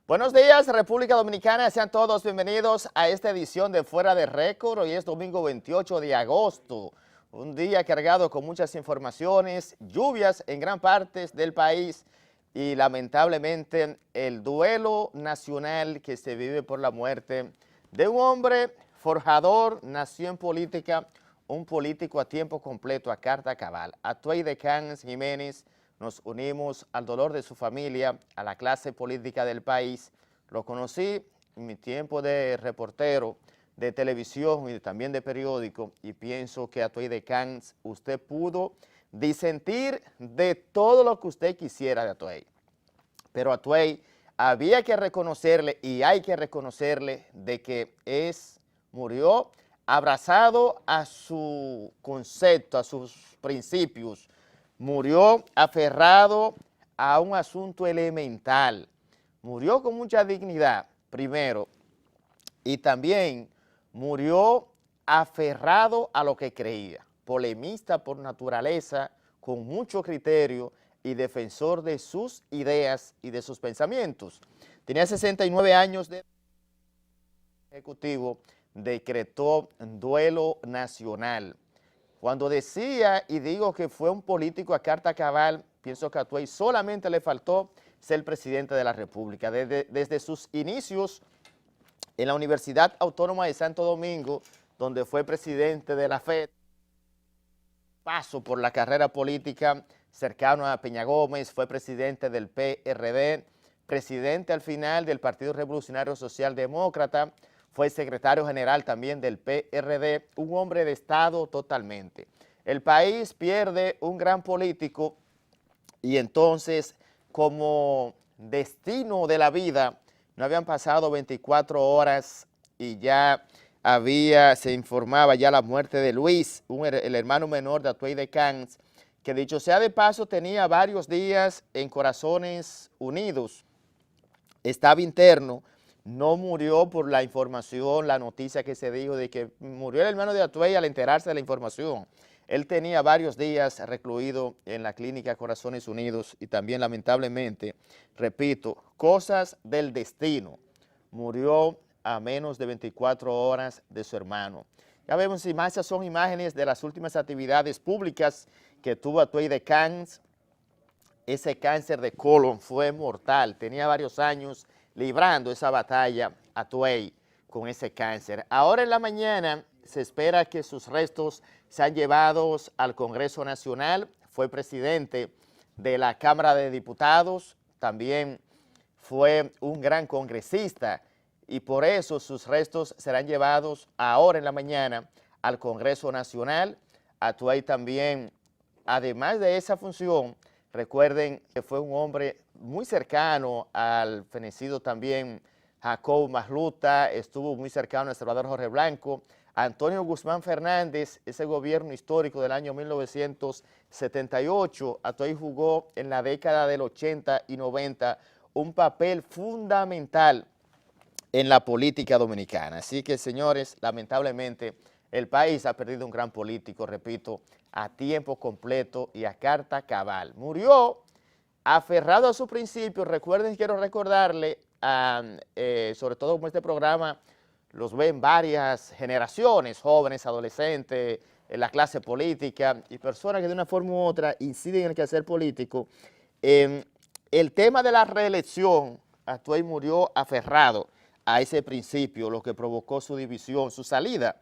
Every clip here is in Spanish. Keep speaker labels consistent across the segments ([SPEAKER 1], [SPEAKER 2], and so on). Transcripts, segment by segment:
[SPEAKER 1] Buenos días, República Dominicana, sean todos bienvenidos a esta edición de Fuera de Récord. Hoy es domingo 28 de agosto, un día cargado con muchas informaciones, lluvias en gran parte del país y lamentablemente el duelo nacional que se vive por la muerte de un hombre forjador, nació en política, un político a tiempo completo, a carta cabal. Atuey de Cans Jiménez. Nos unimos al dolor de su familia, a la clase política del país. Lo conocí en mi tiempo de reportero de televisión y también de periódico, y pienso que Atuey de Cans, usted pudo disentir de todo lo que usted quisiera de Atuey. Pero Atuey había que reconocerle, y hay que reconocerle, de que murió abrazado a su concepto, a sus principios. Murió aferrado a un asunto elemental. Murió con mucha dignidad, primero, y también murió aferrado a lo que creía. Polemista por naturaleza, con mucho criterio y defensor de sus ideas y de sus pensamientos. Tenía 69 años de ejecutivo, decretó duelo nacional. Cuando decía y digo que fue un político a carta cabal, pienso que a Atuey solamente le faltó ser presidente de la República. Desde sus inicios en la Universidad Autónoma de Santo Domingo, donde fue presidente de la FED, paso por la carrera política cercano a Peña Gómez, fue presidente del PRD, presidente al final del Partido Revolucionario Social Demócrata, fue secretario general también del PRD, un hombre de Estado totalmente. El país pierde un gran político y entonces, como destino de la vida, no habían pasado 24 horas y ya se informaba ya la muerte de Luis, el hermano menor de Atuey de Cans, que dicho sea de paso tenía varios días en Corazones Unidos, estaba interno. No murió por la información, la noticia que se dijo de que murió el hermano de Atuey al enterarse de la información. Él tenía varios días recluido en la clínica Corazones Unidos y también lamentablemente, repito, cosas del destino. Murió a menos de 24 horas de su hermano. Ya vemos imágenes, son imágenes de las últimas actividades públicas que tuvo Atuey de Cans. Ese cáncer de colon fue mortal, tenía varios años librando esa batalla Atuey con ese cáncer. Ahora en la mañana se espera que sus restos sean llevados al Congreso Nacional. Fue presidente de la Cámara de Diputados, también fue un gran congresista y por eso sus restos serán llevados ahora en la mañana al Congreso Nacional. Atuey también, además de esa función, recuerden que fue un hombre muy cercano al fenecido también Jacob Masluta, estuvo muy cercano a Salvador Jorge Blanco, Antonio Guzmán Fernández, ese gobierno histórico del año 1978, Atuey jugó en la década del 80 y 90 un papel fundamental en la política dominicana. Así que, señores, lamentablemente, el país ha perdido un gran político, repito, a tiempo completo y a carta cabal. Murió aferrado a su principio. Recuerden, quiero recordarle, sobre todo como este programa los ven varias generaciones, jóvenes, adolescentes, en la clase política y personas que de una forma u otra inciden en el quehacer político. El tema de la reelección, Atuey murió aferrado a ese principio, lo que provocó su división, su salida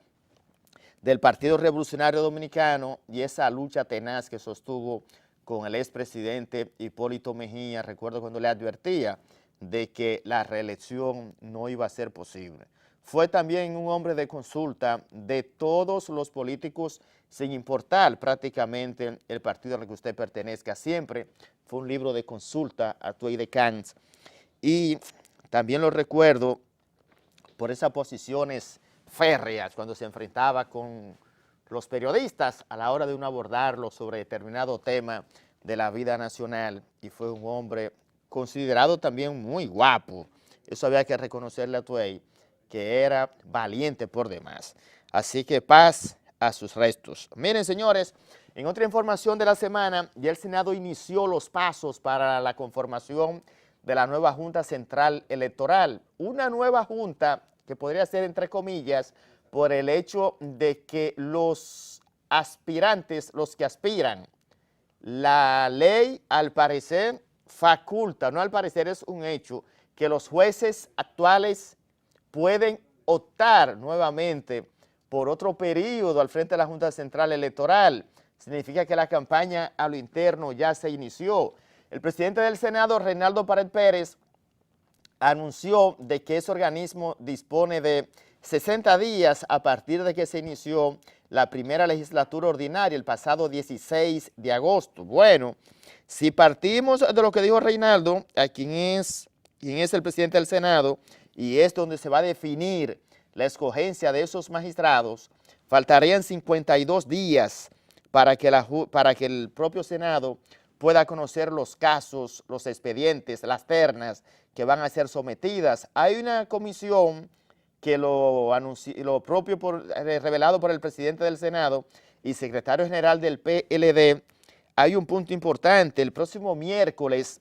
[SPEAKER 1] del Partido Revolucionario Dominicano y esa lucha tenaz que sostuvo con el expresidente Hipólito Mejía. Recuerdo cuando le advertía de que la reelección no iba a ser posible. Fue también un hombre de consulta de todos los políticos, sin importar prácticamente el partido al que usted pertenezca. Siempre fue un libro de consulta, Atuey de Cans. Y también lo recuerdo por esas posiciones férreas cuando se enfrentaba con los periodistas a la hora de uno abordarlo sobre determinado tema de la vida nacional, y fue un hombre considerado también muy guapo. Eso había que reconocerle a Tuey, que era valiente por demás. Así que paz a sus restos. Miren, señores, en otra información de la semana, ya el Senado inició los pasos para la conformación de la nueva Junta Central Electoral. Una nueva junta que podría ser, entre comillas, por el hecho de que los aspirantes, los que aspiran, la ley, al parecer, faculta, no al parecer, es un hecho, que los jueces actuales pueden optar nuevamente por otro periodo al frente de la Junta Central Electoral. Significa que la campaña a lo interno ya se inició. El presidente del Senado, Reinaldo Pared Pérez, anunció de que ese organismo dispone de 60 días a partir de que se inició la primera legislatura ordinaria el pasado 16 de agosto. Bueno, si partimos de lo que dijo Reinaldo, a quien es el presidente del Senado, y es donde se va a definir la escogencia de esos magistrados, faltarían 52 días para que el propio Senado pueda conocer los casos, los expedientes, las ternas que van a ser sometidas. Hay una comisión que lo propio revelado por el presidente del Senado y secretario general del PLD. Hay un punto importante: el próximo miércoles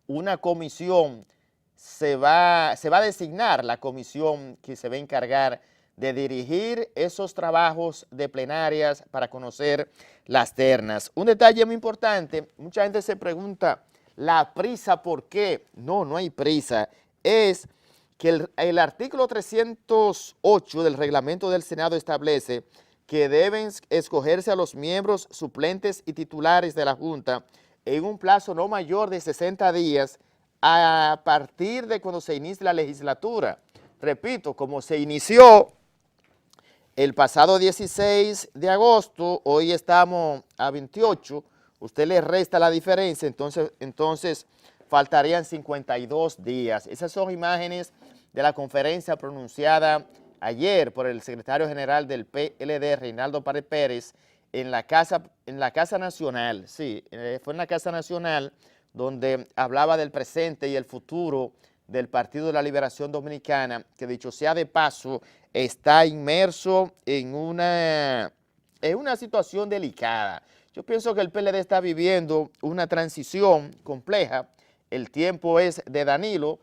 [SPEAKER 1] una comisión se va a designar, la comisión que se va a encargar de dirigir esos trabajos de plenarias para conocer las ternas. Un detalle muy importante: mucha gente se pregunta, ¿la prisa por qué? No, no hay prisa. Es que el artículo 308 del reglamento del Senado establece que deben escogerse a los miembros suplentes y titulares de la Junta en un plazo no mayor de 60 días a partir de cuando se inicie la legislatura. Repito, como se inició el pasado 16 de agosto, hoy estamos a 28, usted le resta la diferencia, entonces faltarían 52 días. Esas son imágenes de la conferencia pronunciada ayer por el secretario general del PLD, Reinaldo Pared Pérez, en la Casa Nacional. Sí, fue en la Casa Nacional, donde hablaba del presente y el futuro del Partido de la Liberación Dominicana, que, dicho sea de paso, está inmerso en una situación delicada. Yo pienso que el PLD está viviendo una transición compleja. El tiempo es de Danilo.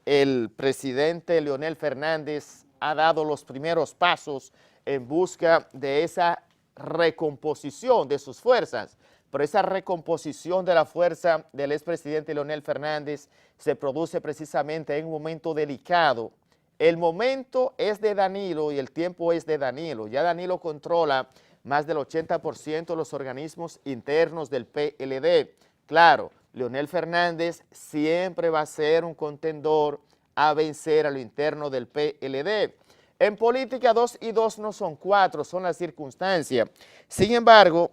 [SPEAKER 1] El presidente Leonel Fernández ha dado los primeros pasos en busca de esa recomposición de sus fuerzas, pero esa recomposición de la fuerza del expresidente Leonel Fernández se produce precisamente en un momento delicado. El momento es de Danilo y el tiempo es de Danilo. Ya Danilo controla más del 80% de los organismos internos del PLD. Claro, Leonel Fernández siempre va a ser un contendor a vencer a lo interno del PLD. En política 2 y 2 no son 4, son las circunstancias. Sin embargo,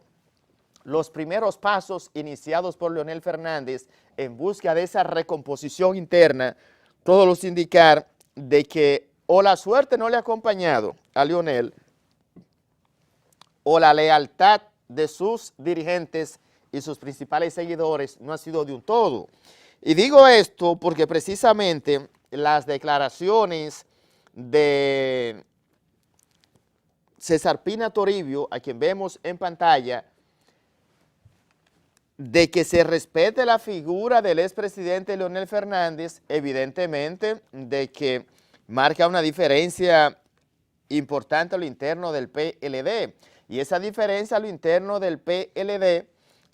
[SPEAKER 1] los primeros pasos iniciados por Leonel Fernández en busca de esa recomposición interna, todos los indican de que o la suerte no le ha acompañado a Leonel o la lealtad de sus dirigentes y sus principales seguidores no ha sido de un todo. Y digo esto porque precisamente las declaraciones de César Pina Toribio, a quien vemos en pantalla, de que se respete la figura del expresidente Leonel Fernández, evidentemente de que marca una diferencia importante a lo interno del PLD. Y esa diferencia a lo interno del PLD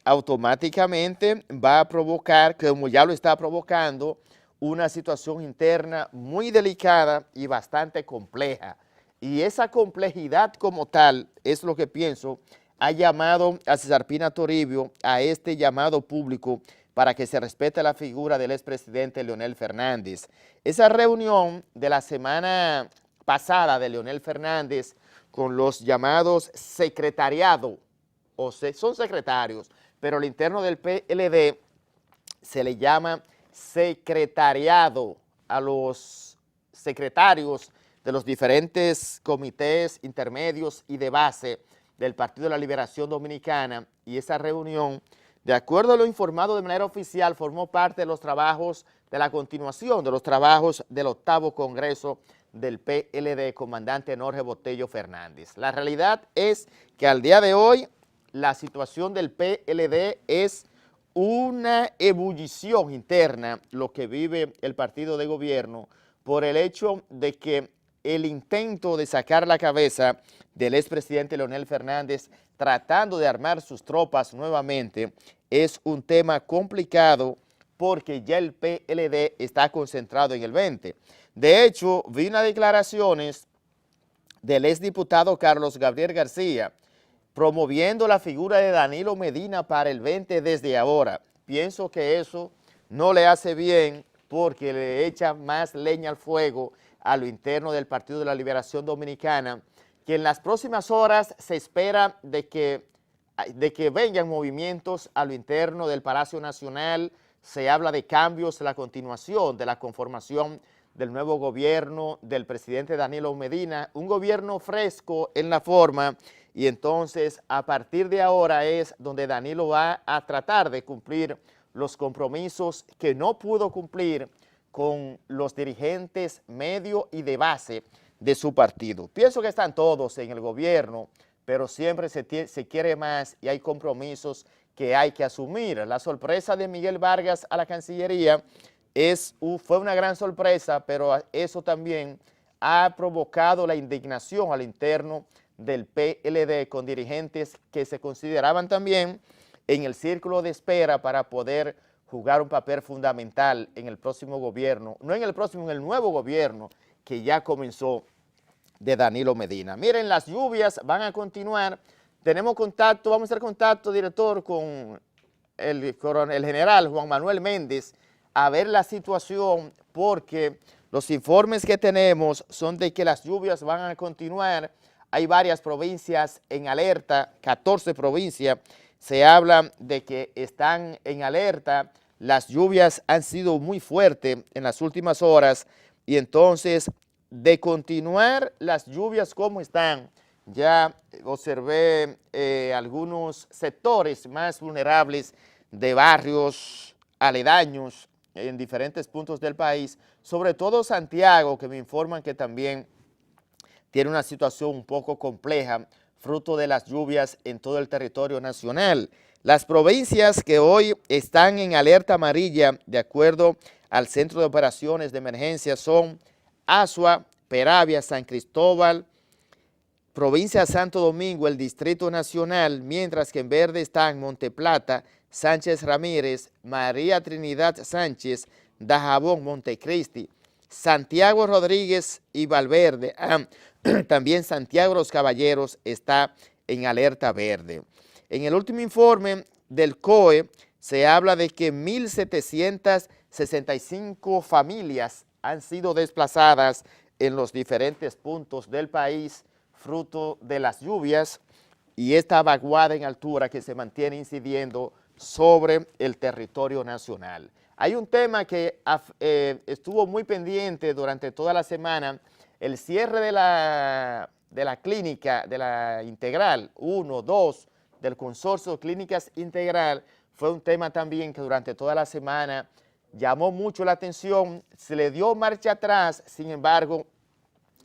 [SPEAKER 1] automáticamente va a provocar, como ya lo está provocando, una situación interna muy delicada y bastante compleja. Y esa complejidad como tal es lo que pienso ha llamado a César Pina Toribio a este llamado público para que se respete la figura del expresidente Leonel Fernández. Esa reunión de la semana pasada de Leonel Fernández con los llamados secretariado, son secretarios, pero al interno del PLD se le llama secretariado a los secretarios de los diferentes comités intermedios y de base del Partido de la Liberación Dominicana, y esa reunión De acuerdo a lo informado de manera oficial, formó parte de los trabajos de la continuación de los trabajos del 8º Congreso del PLD, comandante Jorge Botello Fernández. La realidad es que al día de hoy la situación del PLD es una ebullición interna, lo que vive el partido de gobierno, por el hecho de que el intento de sacar la cabeza del expresidente Leonel Fernández tratando de armar sus tropas nuevamente es un tema complicado porque ya el PLD está concentrado en el 20. De hecho, vi unas declaraciones del exdiputado Carlos Gabriel García promoviendo la figura de Danilo Medina para el 20 desde ahora. Pienso que eso no le hace bien porque le echa más leña al fuego a lo interno del Partido de la Liberación Dominicana, que en las próximas horas se espera de que vengan movimientos a lo interno del Palacio Nacional. Se habla de cambios, la continuación de la conformación del nuevo gobierno del presidente Danilo Medina, un gobierno fresco en la forma, y entonces a partir de ahora es donde Danilo va a tratar de cumplir los compromisos que no pudo cumplir con los dirigentes medio y de base de su partido. Pienso que están todos en el gobierno, pero siempre se quiere más y hay compromisos que hay que asumir. La sorpresa de Miguel Vargas a la Cancillería fue una gran sorpresa, pero eso también ha provocado la indignación al interno del PLD con dirigentes que se consideraban también en el círculo de espera para poder jugar un papel fundamental en el próximo gobierno, no en el próximo, en el nuevo gobierno que ya comenzó de Danilo Medina. Miren, las lluvias van a continuar. Tenemos contacto, vamos a hacer contacto, director, con el general Juan Manuel Méndez a ver la situación, porque los informes que tenemos son de que las lluvias van a continuar. Hay varias provincias en alerta, 14 provincias, se habla de que están en alerta. Las lluvias han sido muy fuertes en las últimas horas y entonces de continuar las lluvias como están, ya observé algunos sectores más vulnerables de barrios aledaños en diferentes puntos del país, sobre todo Santiago, que me informan que también tiene una situación un poco compleja, fruto de las lluvias en todo el territorio nacional. Las provincias que hoy están en alerta amarilla, de acuerdo al Centro de Operaciones de Emergencia, son Azua, Peravia, San Cristóbal, provincia de Santo Domingo, el Distrito Nacional, mientras que en verde están Monteplata, Sánchez Ramírez, María Trinidad Sánchez, Dajabón, Montecristi, Santiago Rodríguez y Valverde. También Santiago Los Caballeros está en alerta verde. En el último informe del COE se habla de que 1.765 familias han sido desplazadas en los diferentes puntos del país, fruto de las lluvias y esta vaguada en altura que se mantiene incidiendo sobre el territorio nacional. Hay un tema que estuvo muy pendiente durante toda la semana, el cierre de la clínica, de la Integral 1, 2, del Consorcio Clínicas Integral, fue un tema también que durante toda la semana llamó mucho la atención, se le dio marcha atrás. Sin embargo,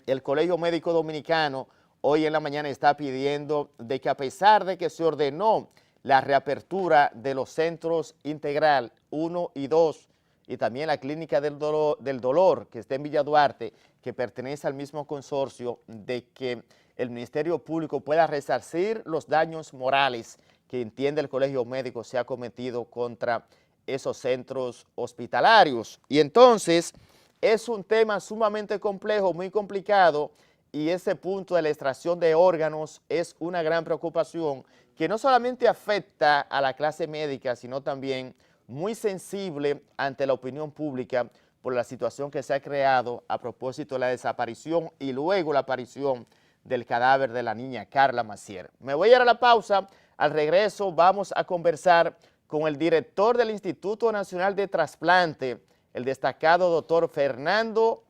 [SPEAKER 1] el Colegio Médico Dominicano hoy en la mañana está pidiendo de que a pesar de que se ordenó la reapertura de los centros Integral 1 y 2 y también la Clínica del Dolor que está en Villa Duarte, que pertenece al mismo consorcio, de que el Ministerio Público pueda resarcir los daños morales que entiende el Colegio Médico se ha cometido contra esos centros hospitalarios. Y entonces es un tema sumamente complejo, muy complicado, y ese punto de la extracción de órganos es una gran preocupación que no solamente afecta a la clase médica, sino también muy sensible ante la opinión pública por la situación que se ha creado a propósito de la desaparición y luego la aparición del cadáver de la niña Carla Macier. Me voy a ir a la pausa. Al regreso vamos a conversar con el director del Instituto Nacional de Trasplante, el destacado doctor Fernando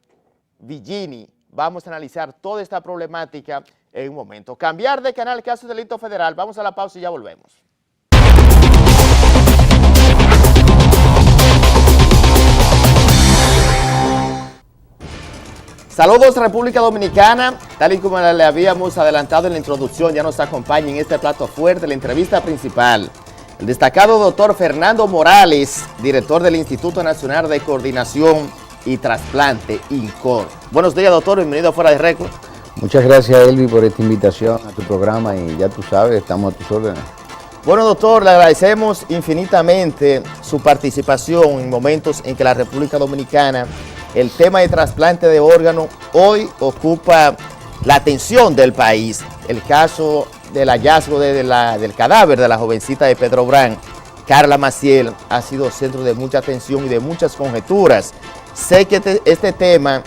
[SPEAKER 1] Villini. Vamos a analizar toda esta problemática en un momento. Cambiar de canal, caso de delito federal. Vamos a la pausa y ya volvemos. Saludos República Dominicana, tal y como le habíamos adelantado en la introducción, ya nos acompaña en este plato fuerte la entrevista principal el destacado doctor Fernando Morales, director del Instituto Nacional de Coordinación y Trasplante, INCOR. Buenos días, doctor, bienvenido a Fuera de Récord.
[SPEAKER 2] Muchas gracias, Elvi, por esta invitación a tu programa y ya tú sabes, estamos a tus órdenes.
[SPEAKER 1] Bueno, doctor, le agradecemos infinitamente su participación en momentos en que la República Dominicana, el tema de trasplante de órganos, hoy ocupa la atención del país. El caso del hallazgo del cadáver de la jovencita de Pedro Brán, Carla Maciel, ha sido centro de mucha atención y de muchas conjeturas. Sé que este tema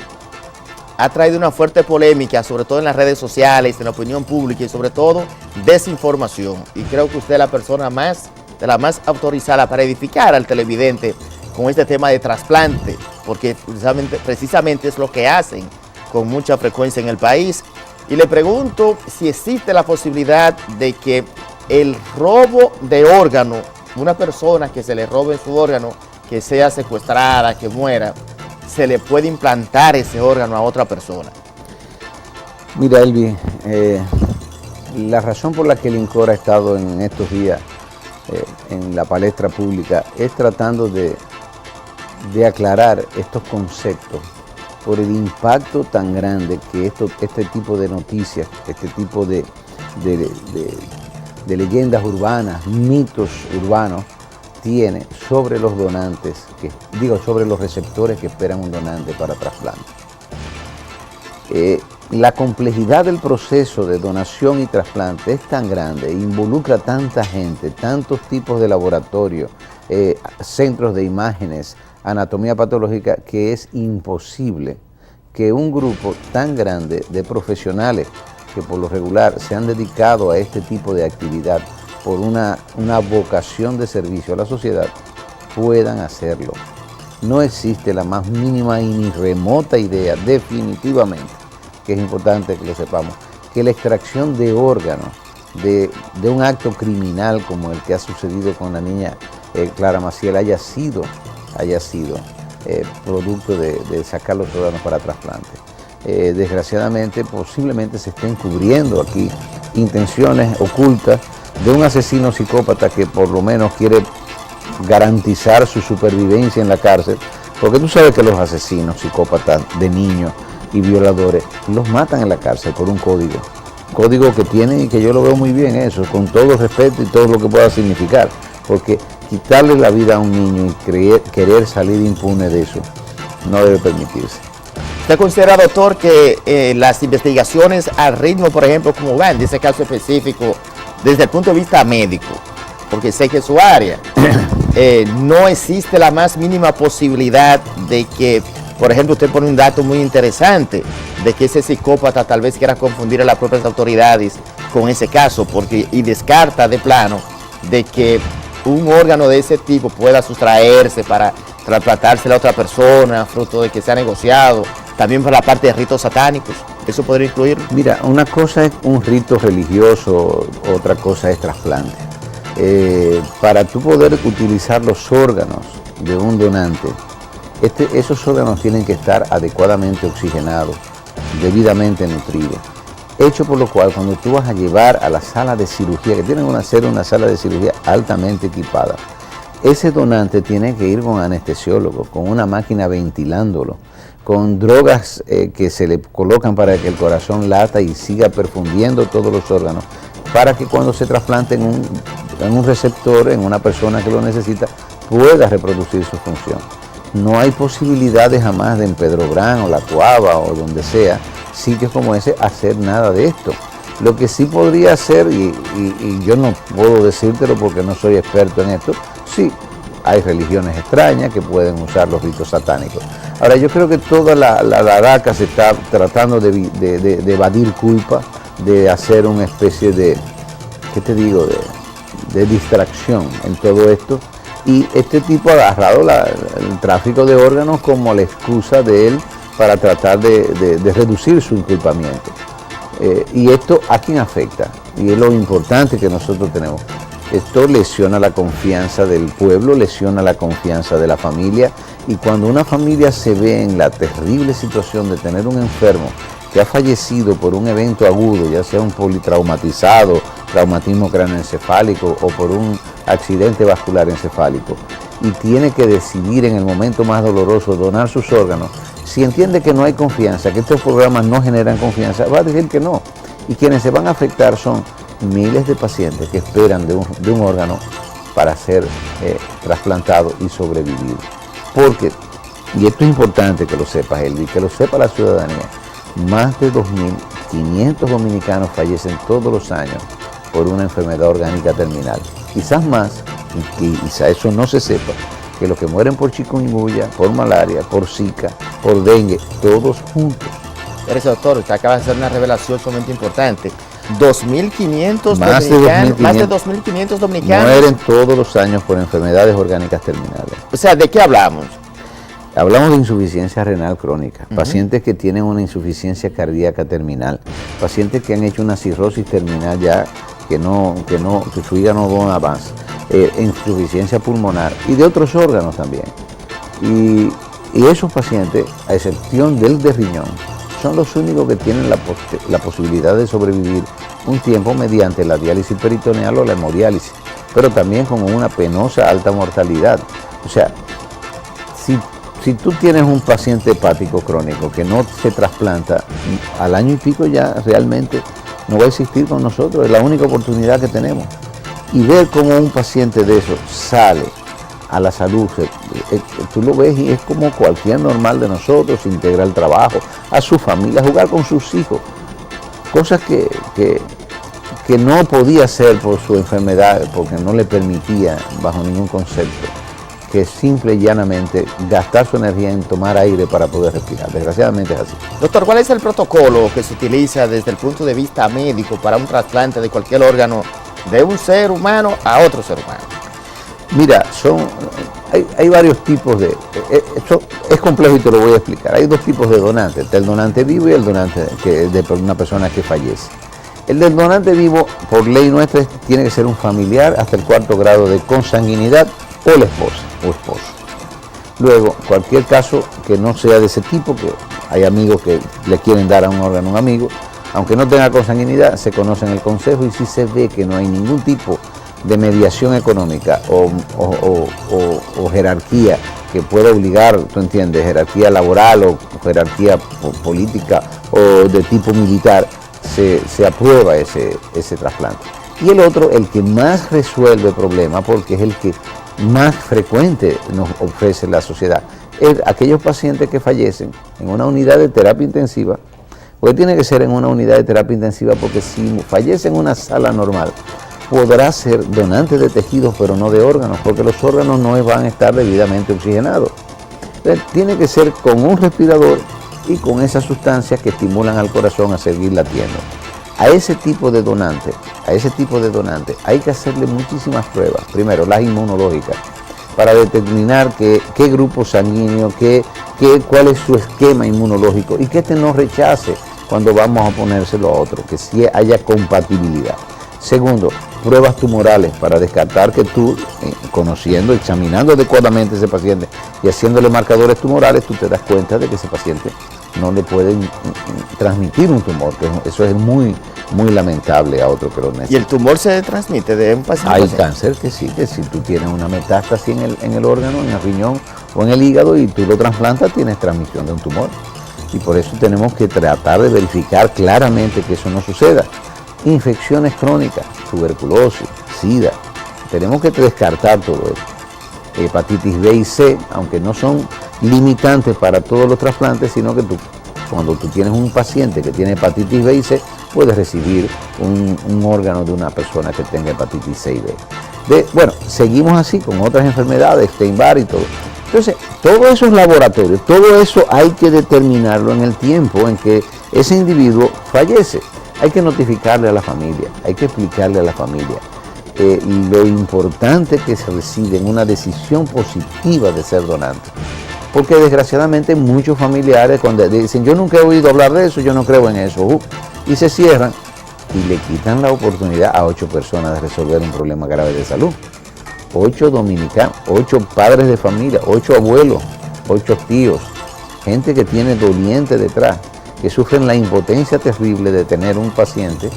[SPEAKER 1] ha traído una fuerte polémica, sobre todo en las redes sociales, en la opinión pública y sobre todo desinformación. Y creo que usted es la persona de la más autorizada para edificar al televidente con este tema de trasplante, porque precisamente es lo que hacen con mucha frecuencia en el país. Y le pregunto si existe la posibilidad de que el robo de órgano, una persona que se le robe su órgano, que sea secuestrada, que muera, se le puede implantar ese órgano a otra persona.
[SPEAKER 2] Mira, Elvi, la razón por la que el INCOR ha estado en estos días en la palestra pública es tratando de aclarar estos conceptos por el impacto tan grande que este tipo de noticias, este tipo de leyendas urbanas, mitos urbanos, tiene sobre los donantes, sobre los receptores que esperan un donante para trasplante. La complejidad del proceso de donación y trasplante es tan grande, involucra tanta gente, tantos tipos de laboratorios, centros de imágenes, anatomía patológica, que es imposible que un grupo tan grande de profesionales que por lo regular se han dedicado a este tipo de actividad por una vocación de servicio a la sociedad, puedan hacerlo. No existe la más mínima y ni remota idea, definitivamente, que es importante que lo sepamos, que la extracción de órganos de un acto criminal como el que ha sucedido con la niña Clara Maciel haya sido producto de sacar los órganos para trasplante. Desgraciadamente, posiblemente se estén cubriendo aquí intenciones ocultas de un asesino psicópata que por lo menos quiere garantizar su supervivencia en la cárcel, porque tú sabes que los asesinos psicópatas de niños y violadores los matan en la cárcel por un código que tienen y que yo lo veo muy bien eso, con todo respeto y todo lo que pueda significar, porque quitarle la vida a un niño y querer salir impune de eso no debe permitirse.
[SPEAKER 1] ¿Usted considera, doctor, que las investigaciones al ritmo, por ejemplo, como van de ese caso específico, desde el punto de vista médico, porque sé que es su área, no existe la más mínima posibilidad de que, por ejemplo, usted pone un dato muy interesante, de que ese psicópata tal vez quiera confundir a las propias autoridades con ese caso, y descarta de plano de que un órgano de ese tipo pueda sustraerse para trasplantárselo a otra persona, fruto de que se ha negociado, también por la parte de ritos satánicos? ¿Eso podría incluir?
[SPEAKER 2] Mira, una cosa es un rito religioso, otra cosa es trasplante. Para tú poder utilizar los órganos de un donante, esos órganos tienen que estar adecuadamente oxigenados, debidamente nutridos. Hecho por lo cual, cuando tú vas a llevar a la sala de cirugía, que tienen que ser una sala de cirugía altamente equipada, ese donante tiene que ir con anestesiólogo, con una máquina ventilándolo, con drogas que se le colocan para que el corazón lata y siga perfundiendo todos los órganos, para que cuando se trasplante en un receptor, en una persona que lo necesita, pueda reproducir su función. No hay posibilidades jamás de en Pedro Brán o La Tuaba o donde sea, sitios como ese, hacer nada de esto. Lo que sí podría hacer, y yo no puedo decírtelo porque no soy experto en esto, sí, hay religiones extrañas que pueden usar los ritos satánicos. Ahora, yo creo que toda la DACA se está tratando de evadir culpa, de hacer una especie de, ¿qué te digo?, de distracción en todo esto. Y este tipo ha agarrado el tráfico de órganos como la excusa de él para tratar de reducir su inculpamiento. Y esto a quién afecta, y es lo importante que nosotros tenemos. Esto lesiona la confianza del pueblo, lesiona la confianza de la familia, y cuando una familia se ve en la terrible situación de tener un enfermo que ha fallecido por un evento agudo, ya sea un politraumatizado, traumatismo cráneoencefálico o por un accidente vascular encefálico, y tiene que decidir en el momento más doloroso donar sus órganos, si entiende que no hay confianza, que estos programas no generan confianza, va a decir que no. Y quienes se van a afectar son miles de pacientes que esperan de un órgano para ser trasplantado y sobrevivir. Porque, y esto es importante que lo sepas, Elvi, que lo sepa la ciudadanía, más de 2.500 dominicanos fallecen todos los años por una enfermedad orgánica terminal. Quizás más, y quizás eso no se sepa, que los que mueren por chikungunya, por malaria, por zika, por dengue, todos juntos.
[SPEAKER 1] Eres doctor, usted acaba de hacer una revelación sumamente importante. 2.500
[SPEAKER 2] más
[SPEAKER 1] de 2.500 dominicanos
[SPEAKER 2] mueren todos los años por enfermedades orgánicas terminales.
[SPEAKER 1] O sea, ¿de qué hablamos?
[SPEAKER 2] Hablamos de insuficiencia renal crónica, pacientes que tienen una insuficiencia cardíaca terminal, pacientes que han hecho una cirrosis terminal ya, que su hígado no dona más, insuficiencia pulmonar y de otros órganos también. Y esos pacientes, a excepción del de riñón, son los únicos que tienen la posibilidad de sobrevivir un tiempo mediante la diálisis peritoneal o la hemodiálisis, pero también con una penosa alta mortalidad. O sea, si tú tienes un paciente hepático crónico que no se trasplanta, al año y pico ya realmente no va a existir con nosotros, es la única oportunidad que tenemos. Y ver cómo un paciente de eso sale a la salud, tú lo ves y es como cualquier normal de nosotros, se integra al trabajo, a su familia, a jugar con sus hijos, cosas que no podía hacer por su enfermedad, porque no le permitía bajo ningún concepto, que simple y llanamente gastar su energía en tomar aire para poder respirar. Desgraciadamente es así.
[SPEAKER 1] Doctor, ¿cuál es el protocolo que se utiliza desde el punto de vista médico para un trasplante de cualquier órgano de un ser humano a otro ser humano?
[SPEAKER 2] Mira, hay varios tipos de... Esto es complejo y te lo voy a explicar. Hay dos tipos de donantes, el donante vivo y el donante de una persona que fallece. El del donante vivo, por ley nuestra, tiene que ser un familiar hasta el 4º grado de consanguinidad o la esposa o esposo. Luego, cualquier caso que no sea de ese tipo, que hay amigos que le quieren dar a un órgano a un amigo, aunque no tenga consanguinidad, se conoce en el consejo, y si se ve que no hay ningún tipo de mediación económica o jerarquía que pueda obligar, tú entiendes, jerarquía laboral o jerarquía política o de tipo militar, se aprueba ese trasplante. Y el otro, el que más resuelve el problema, porque es el que más frecuente nos ofrece la sociedad, es aquellos pacientes que fallecen en una unidad de terapia intensiva, porque tiene que ser en una unidad de terapia intensiva, porque si fallece en una sala normal, podrá ser donante de tejidos, pero no de órganos, porque los órganos no van a estar debidamente oxigenados. Entonces, tiene que ser con un respirador y con esas sustancias que estimulan al corazón a seguir latiendo. A ese tipo de donante, hay que hacerle muchísimas pruebas. Primero, las inmunológicas, para determinar qué grupo sanguíneo, cuál es su esquema inmunológico y que no rechace cuando vamos a ponérselo a otro, que sí haya compatibilidad. Segundo, pruebas tumorales para descartar que tú, conociendo, examinando adecuadamente a ese paciente y haciéndole marcadores tumorales, tú te das cuenta de que ese paciente no le pueden transmitir un tumor, que eso es muy, muy lamentable a otro que lo necesita.
[SPEAKER 1] ¿Y el tumor se transmite de un paciente?
[SPEAKER 2] Hay cáncer que sí, que si tú tienes una metástasis en el órgano, en el riñón o en el hígado y tú lo trasplantas, tienes transmisión de un tumor. Y por eso tenemos que tratar de verificar claramente que eso no suceda. Infecciones crónicas, tuberculosis, SIDA, tenemos que descartar todo eso. Hepatitis B y C, aunque no son limitantes para todos los trasplantes, sino que cuando tú tienes un paciente que tiene hepatitis B y C, puedes recibir un órgano de una persona que tenga hepatitis C y B. Bueno, seguimos así con otras enfermedades, Steinbar y todo. Entonces, todos esos laboratorios, todo eso hay que determinarlo en el tiempo en que ese individuo fallece. Hay que notificarle a la familia, hay que explicarle a la familia lo importante que se reside en una decisión positiva de ser donante. Porque desgraciadamente muchos familiares cuando dicen, yo nunca he oído hablar de eso, yo no creo en eso, y se cierran, y le quitan la oportunidad a 8 personas de resolver un problema grave de salud. 8 dominicanos, 8 padres de familia, 8 abuelos, 8 tíos, gente que tiene doliente detrás, que sufren la impotencia terrible de tener un paciente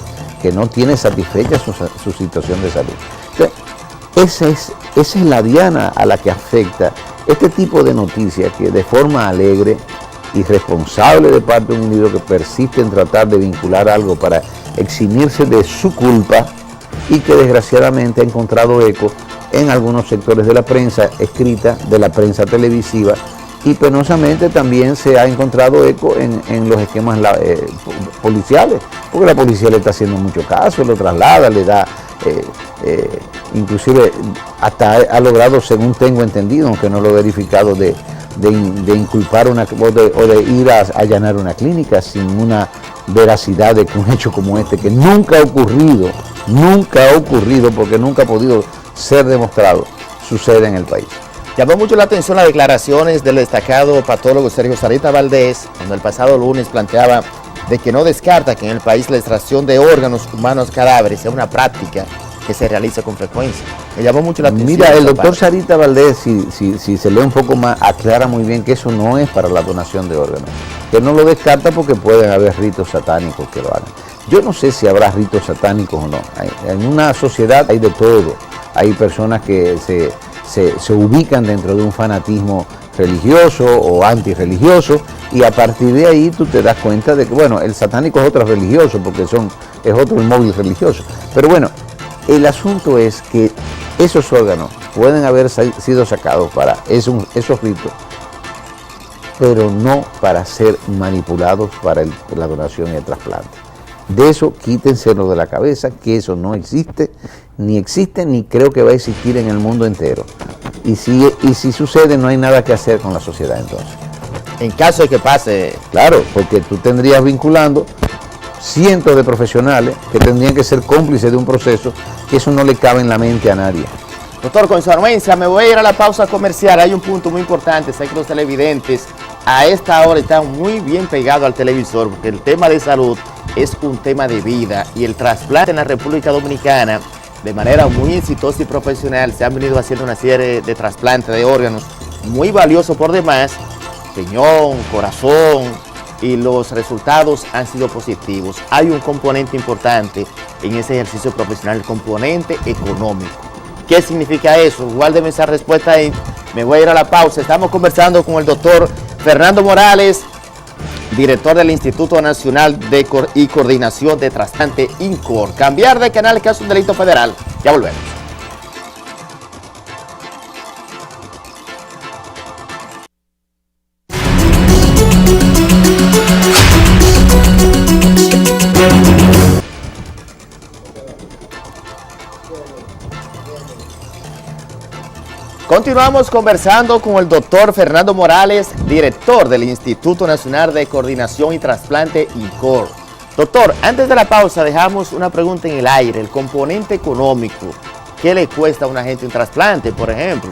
[SPEAKER 2] que no tiene satisfecha su situación de salud. Entonces, esa es la diana a la que afecta este tipo de noticias, que de forma alegre y responsable de parte de un individuo que persiste en tratar de vincular algo para eximirse de su culpa, y que desgraciadamente ha encontrado eco en algunos sectores de la prensa escrita, de la prensa televisiva, y penosamente también se ha encontrado eco en los esquemas policiales, porque la policía le está haciendo mucho caso, lo traslada, le da, inclusive hasta ha logrado, según tengo entendido, aunque no lo he verificado, de inculpar o de ir a allanar una clínica sin una veracidad de que un hecho como este, que nunca ha ocurrido porque nunca ha podido ser demostrado, sucede en el país.
[SPEAKER 1] Llamó mucho la atención las declaraciones del destacado patólogo Sergio Sarita Valdés, cuando el pasado lunes planteaba de que no descarta que en el país la extracción de órganos humanos cadáveres sea una práctica que se realiza con frecuencia. Me llamó mucho la atención.
[SPEAKER 2] Mira, el doctor Sarita Valdés, si se lee un poco más, aclara muy bien que eso no es para la donación de órganos, que no lo descarta porque pueden haber ritos satánicos que lo hagan. Yo no sé si habrá ritos satánicos o no. En una sociedad hay de todo. Hay personas que se ubican dentro de un fanatismo religioso o antirreligioso, y a partir de ahí tú te das cuenta de que, bueno, el satánico es otro religioso porque es otro móvil religioso. Pero bueno, el asunto es que esos órganos pueden haber sido sacados para esos ritos, pero no para ser manipulados para la donación y el trasplante. De eso quítenselo de la cabeza, que eso no existe, ni creo que va a existir en el mundo entero. Y si sucede, no hay nada que hacer con la sociedad entonces.
[SPEAKER 1] En caso de que pase.
[SPEAKER 2] Claro, porque tú tendrías vinculando cientos de profesionales que tendrían que ser cómplices de un proceso que eso no le cabe en la mente a nadie.
[SPEAKER 1] Doctor, con su anuencia, me voy a ir a la pausa comercial. Hay un punto muy importante, sé que los televidentes a esta hora están muy bien pegados al televisor, porque el tema de salud es un tema de vida, y el trasplante en la República Dominicana, de manera muy exitosa y profesional, se han venido haciendo una serie de trasplantes de órganos muy valiosos por demás, riñón, corazón, y los resultados han sido positivos. Hay un componente importante en ese ejercicio profesional, el componente económico. ¿Qué significa eso? Guárdeme esa respuesta ahí. Me voy a ir a la pausa. Estamos conversando con el doctor Fernando Morales, director del Instituto Nacional de Coordinación de Trasplante, INCOR. Cambiar de canal, que es un delito federal. Ya volvemos. Continuamos conversando con el doctor Fernando Morales, director del Instituto Nacional de Coordinación y Trasplante, INCOR. Doctor, antes de la pausa dejamos una pregunta en el aire, el componente económico. ¿Qué le cuesta a una gente un trasplante, por ejemplo?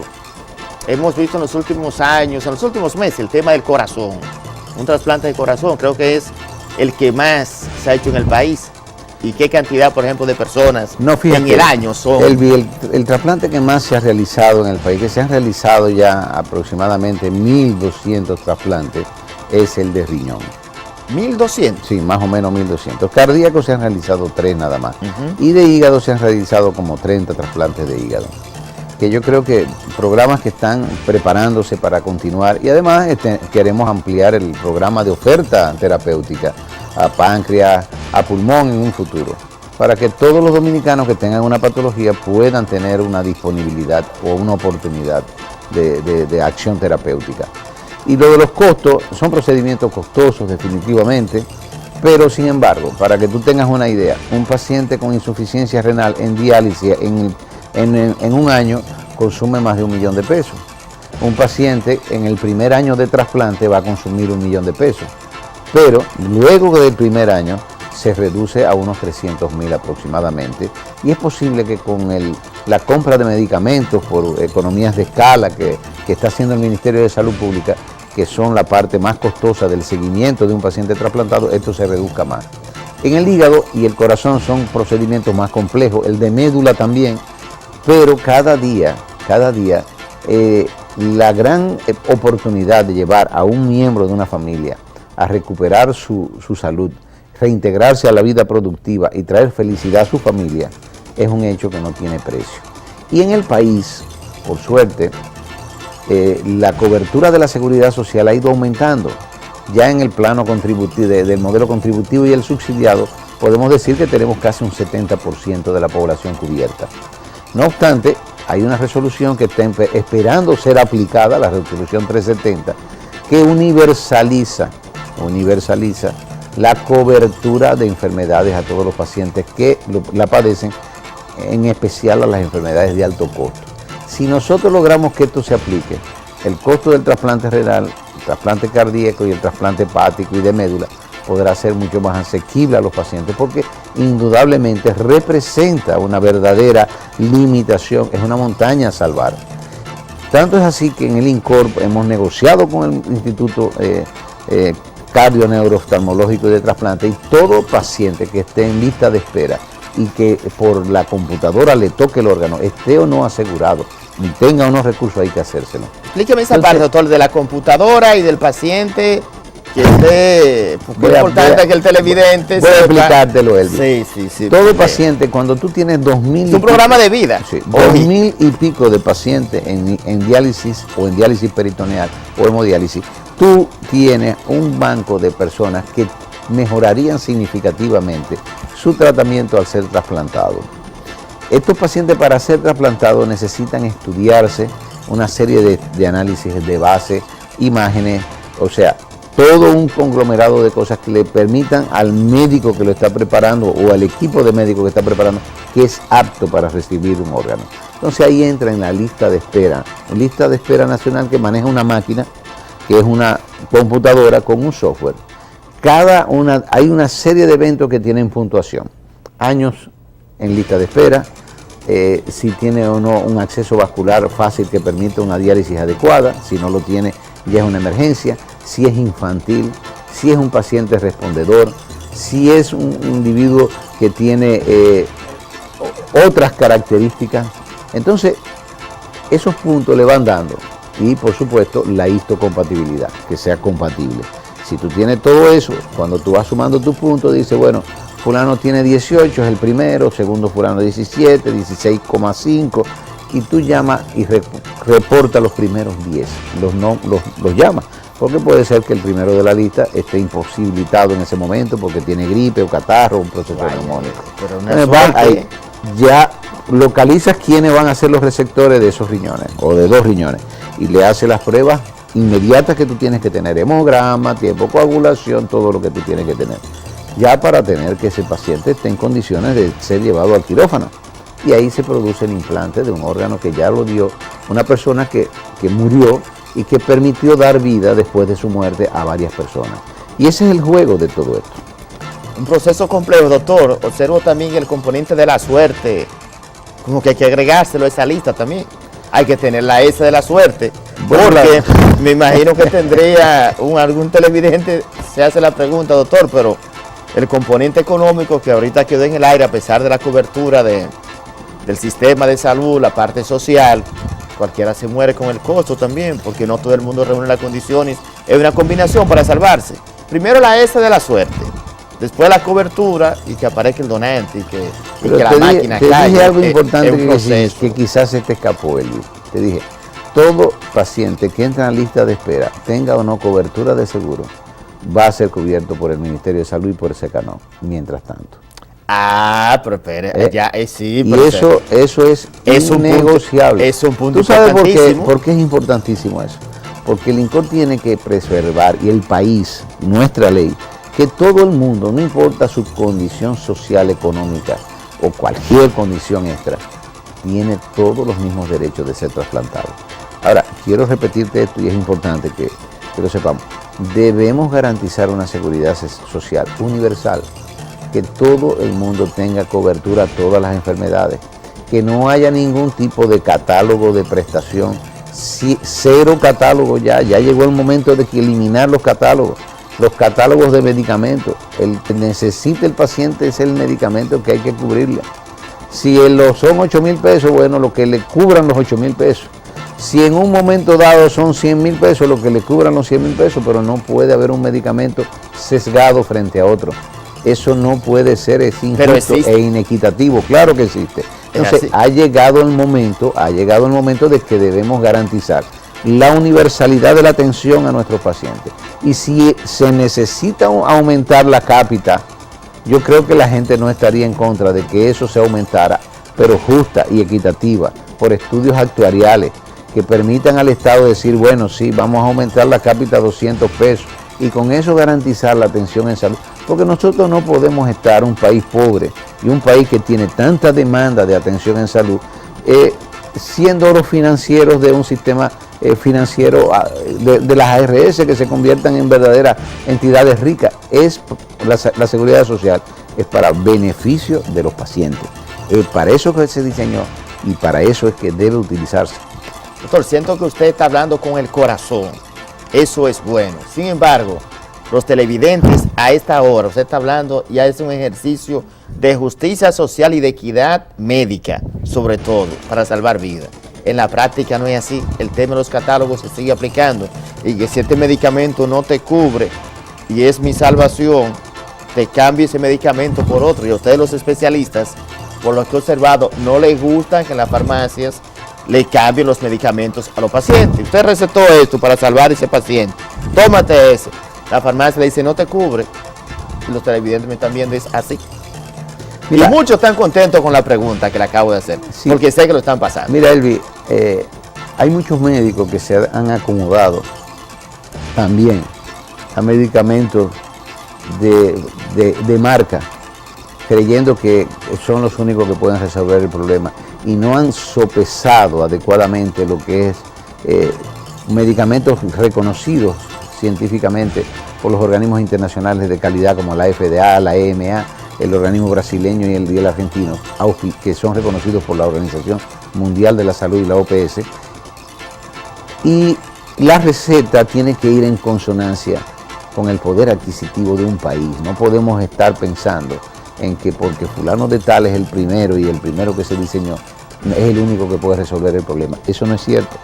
[SPEAKER 1] Hemos visto en los últimos años, en los últimos meses, el tema del corazón. Un trasplante de corazón creo que es el que más se ha hecho en el país. ¿Y qué cantidad, por ejemplo, de personas en el año son?
[SPEAKER 2] El trasplante que más se ha realizado en el país, que se han realizado ya aproximadamente 1.200 trasplantes, es el de riñón.
[SPEAKER 1] ¿1.200?
[SPEAKER 2] Sí, más o menos 1.200. Cardíacos se han realizado 3 nada más. Y de hígado se han realizado como 30 trasplantes de hígado. Que yo creo que programas que están preparándose para continuar, y además queremos ampliar el programa de oferta terapéutica a páncreas, a pulmón en un futuro, para que todos los dominicanos que tengan una patología puedan tener una disponibilidad o una oportunidad de acción terapéutica. Y lo de los costos, son procedimientos costosos definitivamente, pero sin embargo, para que tú tengas una idea, un paciente con insuficiencia renal en diálisis en un año consume más de 1 millón de pesos. Un paciente en el primer año de trasplante va a consumir 1 millón de pesos, pero luego del primer año se reduce a unos 300.000 aproximadamente, y es posible que con la compra de medicamentos por economías de escala que está haciendo el Ministerio de Salud Pública, que son la parte más costosa del seguimiento de un paciente trasplantado, esto se reduzca más. En el hígado y el corazón son procedimientos más complejos, el de médula también, pero cada día, la gran oportunidad de llevar a un miembro de una familia a recuperar su salud, reintegrarse a la vida productiva y traer felicidad a su familia, es un hecho que no tiene precio. Y en el país, por suerte, la cobertura de la seguridad social ha ido aumentando. Ya en el plano contributivo, del modelo contributivo y el subsidiado, podemos decir que tenemos casi un 70% de la población cubierta. No obstante, hay una resolución que está esperando ser aplicada, la resolución 370, que universaliza la cobertura de enfermedades a todos los pacientes que la padecen, en especial a las enfermedades de alto costo. Si nosotros logramos que esto se aplique, el costo del trasplante renal, el trasplante cardíaco y el trasplante hepático y de médula podrá ser mucho más asequible a los pacientes, porque indudablemente representa una verdadera limitación, es una montaña a salvar. Tanto es así que en el INCORP hemos negociado con el Instituto Cardio-Neurooftalmológico y de Trasplante, y todo paciente que esté en lista de espera y que por la computadora le toque el órgano, esté o no asegurado, y tenga unos recursos, hay que hacérselo.
[SPEAKER 1] Explíqueme esa parte, doctor, de la computadora y del paciente, que esté, muy importante que el televidente
[SPEAKER 2] voy a explicártelo, Elvis.
[SPEAKER 1] Sí.
[SPEAKER 2] Todo paciente, cuando tú tienes 2.000...
[SPEAKER 1] Es un programa de vida.
[SPEAKER 2] Sí, 2.000 y pico de pacientes en diálisis o en diálisis peritoneal o hemodiálisis, tú tienes un banco de personas que mejorarían significativamente su tratamiento al ser trasplantado. Estos pacientes, para ser trasplantados, necesitan estudiarse una serie de análisis de base, imágenes, o sea, todo un conglomerado de cosas que le permitan al médico que lo está preparando o al equipo de médicos que está preparando que es apto para recibir un órgano. Entonces ahí entra en la lista de espera nacional, que maneja una máquina, que es una computadora con un software. Hay una serie de eventos que tienen puntuación, años en lista de espera, si tiene o no un acceso vascular fácil que permita una diálisis adecuada, si no lo tiene ya es una emergencia, si es infantil, si es un paciente respondedor, si es un individuo que tiene otras características. Entonces, esos puntos le van dando, y por supuesto la histocompatibilidad, que sea compatible. Si tú tienes todo eso, cuando tú vas sumando tus puntos, dice, bueno, fulano tiene 18, es el primero, segundo fulano 17, 16,5, y tú llamas y reporta los primeros 10, los llamas, porque puede ser que el primero de la lista esté imposibilitado en ese momento porque tiene gripe o catarro o un proceso neumónico. Ahí ya localizas quiénes van a ser los receptores de esos riñones o de 2 riñones y le haces las pruebas inmediatas que tú tienes que tener, hemograma, tiempo de coagulación, todo lo que tú tienes que tener, ya para tener que ese paciente esté en condiciones de ser llevado al quirófano. Y ahí se produce el implante de un órgano que ya lo dio una persona que murió y que permitió dar vida después de su muerte a varias personas. Y ese es el juego de todo esto.
[SPEAKER 1] Un proceso complejo, doctor. Observo también el componente de la suerte, como que hay que agregárselo a esa lista también. Hay que tener la S de la suerte, porque me imagino que tendría algún televidente, se hace la pregunta, doctor, pero el componente económico que ahorita quedó en el aire a pesar de la cobertura del sistema de salud, la parte social, cualquiera se muere con el costo también, porque no todo el mundo reúne las condiciones. Es una combinación para salvarse. Primero la S de la suerte, después la cobertura y que aparezca el donante y que la máquina caiga.
[SPEAKER 2] Te dije algo importante que quizás se te escapó, Elvis. Te dije, todo paciente que entra en la lista de espera, tenga o no cobertura de seguro, va a ser cubierto por el Ministerio de Salud y por el SECANO, mientras tanto.
[SPEAKER 1] Ah, pero espere, sí.
[SPEAKER 2] Y eso es innegociable.
[SPEAKER 1] Es un punto
[SPEAKER 2] ¿Tú sabes por qué es importantísimo eso? Porque el INCOR tiene que preservar, y el país, nuestra ley, que todo el mundo, no importa su condición social, económica o cualquier condición extra, tiene todos los mismos derechos de ser trasplantado. Ahora, quiero repetirte esto y es importante que lo sepamos. Debemos garantizar una seguridad social universal, que todo el mundo tenga cobertura a todas las enfermedades, que no haya ningún tipo de catálogo de prestación, cero catálogo ya llegó el momento de que eliminar los catálogos. los catálogos de medicamentos. El que necesita el paciente es el medicamento que hay que cubrirle. Si son 8,000 pesos, bueno, lo que le cubran los 8,000 pesos. Si en un momento dado son 100,000 pesos, lo que le cubran los 100,000 pesos, pero no puede haber un medicamento sesgado frente a otro. Eso no puede ser, es injusto e inequitativo. Claro que existe. Entonces, ha llegado el momento de que debemos garantizar la universalidad de la atención a nuestros pacientes. Y si se necesita aumentar la cápita, yo creo que la gente no estaría en contra de que eso se aumentara, pero justa y equitativa, por estudios actuariales que permitan al Estado decir, bueno, sí, vamos a aumentar la cápita a 200 pesos y con eso garantizar la atención en salud. Porque nosotros no podemos estar un país pobre y un país que tiene tanta demanda de atención en salud, siendo los financieros de un sistema financiero de las ARS que se conviertan en verdaderas entidades ricas. La seguridad social es para beneficio de los pacientes. Para eso que se diseñó y para eso es que debe utilizarse.
[SPEAKER 1] Doctor, siento que usted está hablando con el corazón. Eso es bueno. Sin embargo, los televidentes a esta hora, usted está hablando y hace un ejercicio de justicia social y de equidad médica, sobre todo, para salvar vidas. En la práctica no es así. El tema de los catálogos se sigue aplicando y que si este medicamento no te cubre y es mi salvación, te cambio ese medicamento por otro. Y a ustedes los especialistas, por lo que he observado, no les gusta que en las farmacias le cambien los medicamentos a los pacientes. Usted recetó esto para salvar a ese paciente, tómate ese. La farmacia le dice no te cubre. Y los televidentes me están viendo, es así. Mira, y muchos están contentos con la pregunta que le acabo de hacer, sí, porque sé que lo están pasando.
[SPEAKER 2] Mira, Elvi, hay muchos médicos que se han acomodado también a medicamentos de marca, creyendo que son los únicos que pueden resolver el problema y no han sopesado adecuadamente lo que es medicamentos reconocidos científicamente por los organismos internacionales de calidad como la FDA, la EMA, el organismo brasileño y el argentino, que son reconocidos por la Organización Mundial de la Salud y la OPS. Y la receta tiene que ir en consonancia con el poder adquisitivo de un país. No podemos estar pensando en que porque fulano de tal es el primero y el primero que se diseñó, es el único que puede resolver el problema. Eso no es cierto.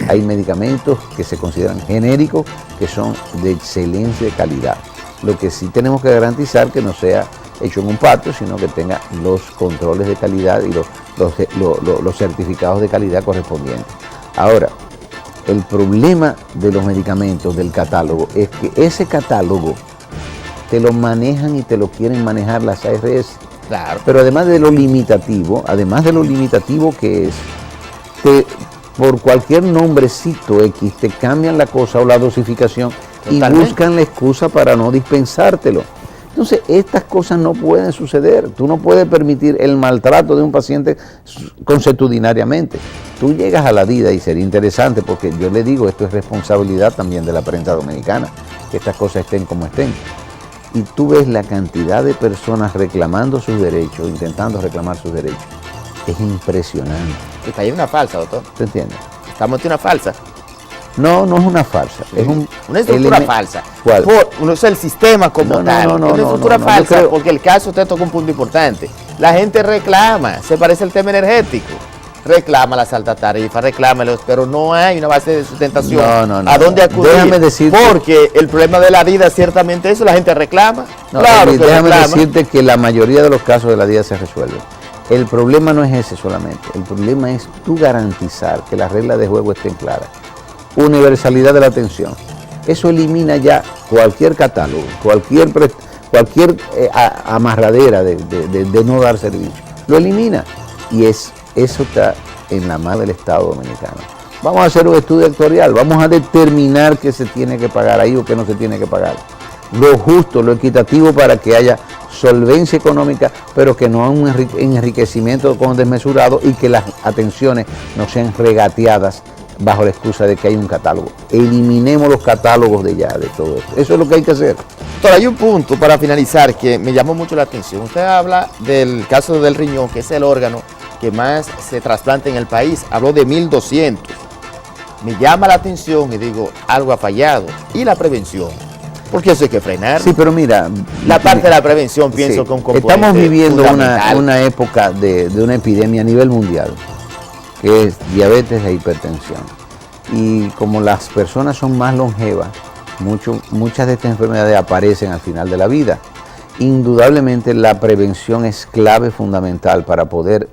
[SPEAKER 2] Hay medicamentos que se consideran genéricos, que son de excelencia de calidad. Lo que sí tenemos que garantizar que no sea hecho en un patio, sino que tenga los controles de calidad y los certificados de calidad correspondientes. Ahora, el problema de los medicamentos del catálogo es que ese catálogo te lo manejan y te lo quieren manejar las ARS.
[SPEAKER 1] Claro.
[SPEAKER 2] Pero además de lo limitativo que es, por cualquier nombrecito X te cambian la cosa o la dosificación. Totalmente. Y buscan la excusa para no dispensártelo. Entonces, estas cosas no pueden suceder. Tú no puedes permitir el maltrato de un paciente consuetudinariamente. Tú llegas a la vida y sería interesante, porque yo le digo, esto es responsabilidad también de la prensa dominicana, que estas cosas estén como estén. Y tú ves la cantidad de personas reclamando sus derechos, intentando reclamar sus derechos. Es impresionante.
[SPEAKER 1] Está ahí una falsa, doctor.
[SPEAKER 2] ¿Te entiendes?
[SPEAKER 1] Estamos en una falsa.
[SPEAKER 2] No, no es una falsa.
[SPEAKER 1] Sí. Es una estructura falsa.
[SPEAKER 2] ¿Cuál?
[SPEAKER 1] No es el sistema como tal. Es una estructura falsa, porque el caso usted toca un punto importante. La gente reclama, se parece al tema energético. Reclama las altas tarifas, pero no hay una base de sustentación. ¿A dónde acudir?
[SPEAKER 2] Déjame decirte,
[SPEAKER 1] porque el problema de la vida ciertamente eso, la gente reclama.
[SPEAKER 2] Claro, déjame decirte que la mayoría de los casos de la vida se resuelven. El problema no es ese solamente, el problema es tú garantizar que las reglas de juego estén claras. Universalidad de la atención. Eso elimina ya cualquier catálogo, cualquier amarradera de no dar servicio. Lo elimina y eso está en la mano del Estado dominicano. Vamos a hacer un estudio actuarial, vamos a determinar qué se tiene que pagar ahí o qué no se tiene que pagar. Lo justo, lo equitativo para que haya solvencia económica, pero que no haya un enriquecimiento desmesurado y que las atenciones no sean regateadas bajo la excusa de que hay un catálogo. Eliminemos los catálogos de todo esto. Eso es lo que hay que hacer.
[SPEAKER 1] Doctor, hay un punto para finalizar que me llamó mucho la atención. Usted habla del caso del riñón, que es el órgano que más se trasplanta en el país. Habló de 1,200. Me llama la atención y digo, algo ha fallado. ¿Y la prevención? porque eso hay que frenar.
[SPEAKER 2] Sí, pero mira...
[SPEAKER 1] La parte de la prevención, pienso
[SPEAKER 2] sí,
[SPEAKER 1] que un componente
[SPEAKER 2] estamos viviendo
[SPEAKER 1] fundamental.
[SPEAKER 2] una época de una epidemia a nivel mundial, que es diabetes e hipertensión. Y como las personas son más longevas, muchas de estas enfermedades aparecen al final de la vida. Indudablemente la prevención es clave fundamental para poder,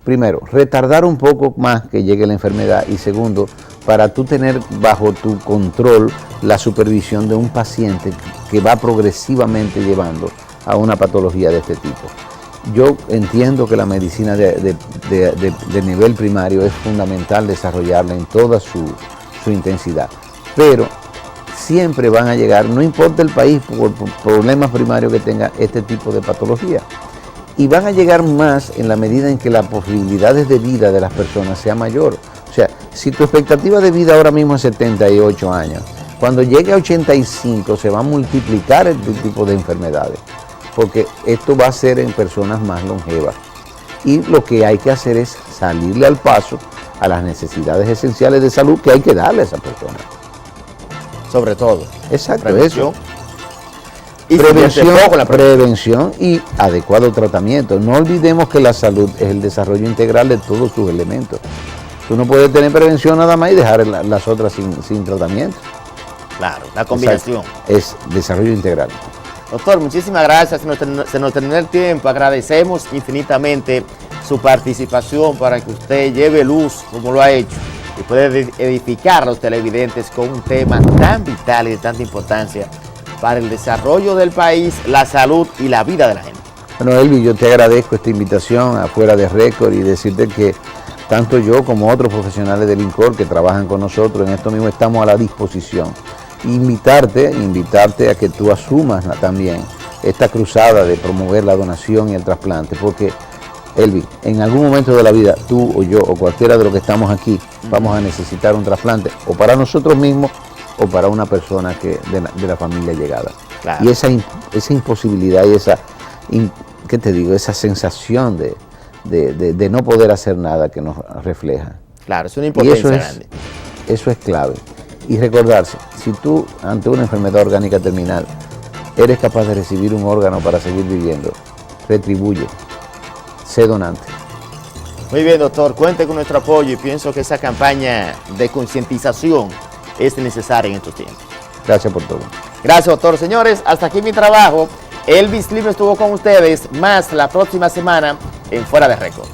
[SPEAKER 2] primero, retardar un poco más que llegue la enfermedad y segundo, para tú tener bajo tu control la supervisión de un paciente que va progresivamente llevando a una patología de este tipo. Yo entiendo que la medicina de nivel primario es fundamental desarrollarla en toda su intensidad, pero siempre van a llegar, no importa el país, por problemas primarios que tenga este tipo de patología. Y van a llegar más en la medida en que las posibilidades de vida de las personas sea mayor. O sea, si tu expectativa de vida ahora mismo es 78 años, cuando llegue a 85 se va a multiplicar este tipo de enfermedades, porque esto va a ser en personas más longevas. Y lo que hay que hacer es salirle al paso a las necesidades esenciales de salud que hay que darle a esa persona.
[SPEAKER 1] Sobre todo.
[SPEAKER 2] Exacto,
[SPEAKER 1] prevención.
[SPEAKER 2] eso.
[SPEAKER 1] Y
[SPEAKER 2] Prevención y adecuado tratamiento. No olvidemos que la salud es el desarrollo integral de todos sus elementos. Tú no puedes tener prevención nada más y dejar las otras sin tratamiento.
[SPEAKER 1] Claro, la combinación.
[SPEAKER 2] Exacto. Es desarrollo integral.
[SPEAKER 1] Doctor, muchísimas gracias. Se nos terminó el tiempo. Agradecemos infinitamente su participación para que usted lleve luz como lo ha hecho y pueda edificar a los televidentes con un tema tan vital y de tanta importancia para el desarrollo del país, la salud y la vida de la gente.
[SPEAKER 2] Bueno, Elvi, yo te agradezco esta invitación a Fuera de Récord y decirte que tanto yo como otros profesionales del INCOR que trabajan con nosotros en esto mismo estamos a la disposición. Invitarte a que tú asumas también esta cruzada de promover la donación y el trasplante, porque, Elvi, en algún momento de la vida, tú o yo o cualquiera de los que estamos aquí, vamos a necesitar un trasplante, o para nosotros mismos, o para una persona de la familia llegada.
[SPEAKER 1] Claro.
[SPEAKER 2] Y esa imposibilidad y esa sensación de no poder hacer nada que nos refleja.
[SPEAKER 1] Claro, es una impotencia grande.
[SPEAKER 2] Eso es clave. Y recordarse, si tú ante una enfermedad orgánica terminal eres capaz de recibir un órgano para seguir viviendo, retribuye, sé donante.
[SPEAKER 1] Muy bien, doctor, cuente con nuestro apoyo y pienso que esa campaña de concientización es necesaria en estos tiempos.
[SPEAKER 2] Gracias por todo.
[SPEAKER 1] Gracias, doctor. Señores, hasta aquí mi trabajo. Elvis Lim estuvo con ustedes, más la próxima semana en Fuera de Récord.